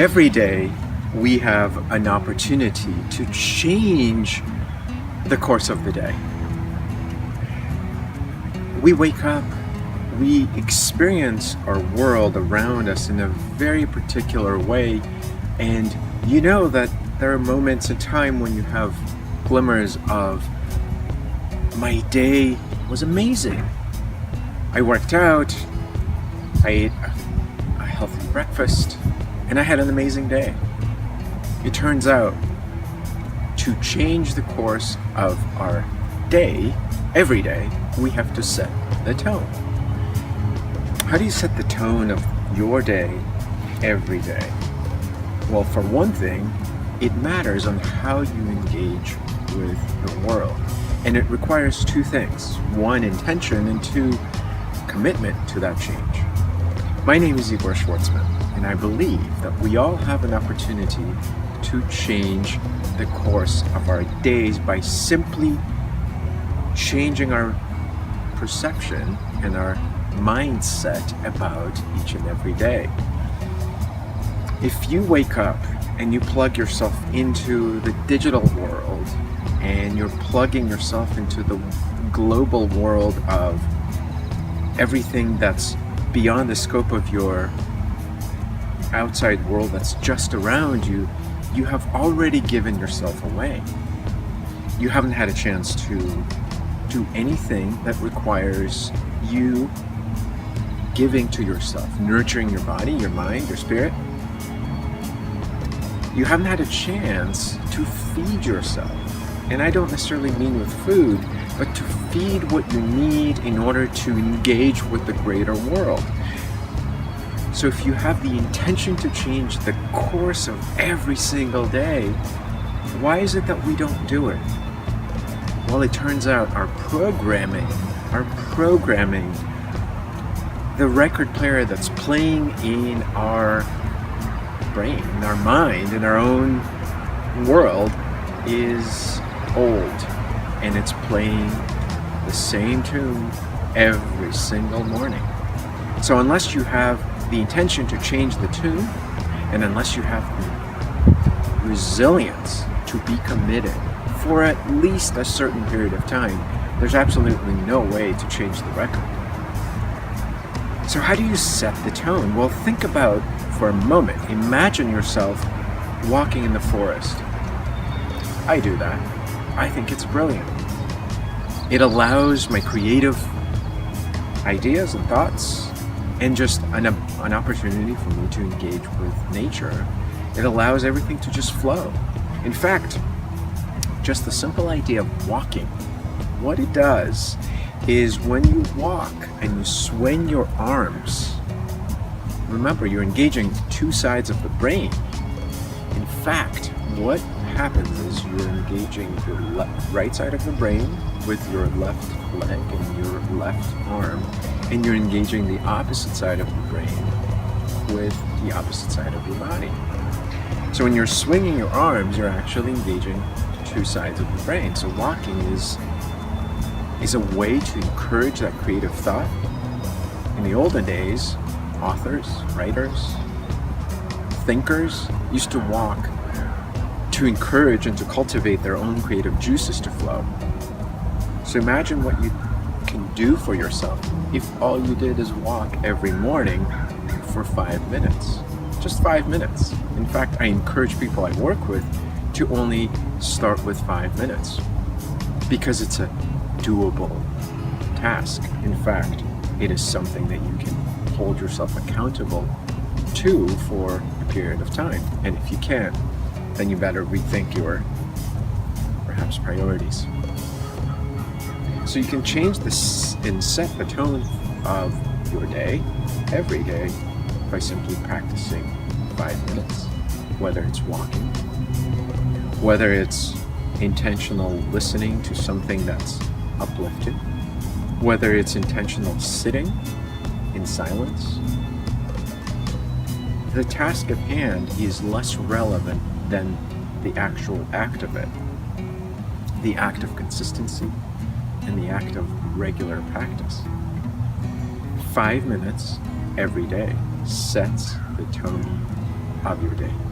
Every day we have an opportunity to change the course of the day. We wake up, we experience our world around us in a very particular way, and you know that there are moments in time when you have glimmers of, my day was amazing. I worked out, I ate a healthy breakfast, and I had an amazing day. It turns out, to change the course of our day, every day, we have to set the tone. How do you set the tone of your day every day? Well, for one thing, it matters on how you engage with the world. And it requires two things. One, intention, and two, commitment to that change. My name is Schwartzman, and I believe that we all have an opportunity to change the course of our days by simply changing our perception and our mindset about each and every day. If you wake up and you plug yourself into the digital world and you're plugging yourself into the global world of everything that's beyond the scope of your outside world that's just around you, you have already given yourself away. You haven't had a chance to do anything that requires you giving to yourself, nurturing your body, your mind, your spirit. You haven't had a chance to feed yourself. And I don't necessarily mean with food, but to feed what you need in order to engage with the greater world. So if you have the intention to change the course of every single day, why is it that we don't do it? Well, it turns out our programming, the record player that's playing in our brain, in our mind, in our own world is old, and it's playing the same tune every single morning. So unless you have the intention to change the tune, and unless you have the resilience to be committed for at least a certain period of time, there's absolutely no way to change the record. So how do you set the tone? Well, think about, for a moment, imagine yourself walking in the forest. I do that. I think it's brilliant. It allows my creative ideas and thoughts, and just an opportunity for me to engage with nature. It allows everything to just flow. In fact, just the simple idea of walking, what it does is when you walk and you swing your arms, remember, you're engaging two sides of the brain. In fact, what happens is you're engaging your right side of the brain with your left leg and your left arm, and you're engaging the opposite side of the brain with the opposite side of your body. So when you're swinging your arms, you're actually engaging two sides of the brain. So walking is a way to encourage that creative thought. In the olden days, authors, writers, thinkers used to walk to encourage and to cultivate their own creative juices to flow. So imagine what you can do for yourself if all you did is walk every morning for 5 minutes. Just 5 minutes. In fact, I encourage people I work with to only start with 5 minutes because it's a doable task. In fact, it is something that you can hold yourself accountable to for a period of time. And if you can't, then you better rethink your perhaps priorities. So you can change this and set the tone of your day every day by simply practicing 5 minutes, whether it's walking, whether it's intentional listening to something that's uplifting, whether it's intentional sitting in silence. The task at hand is less relevant than the actual act of it, the act of consistency, and the act of regular practice. 5 minutes every day sets the tone of your day.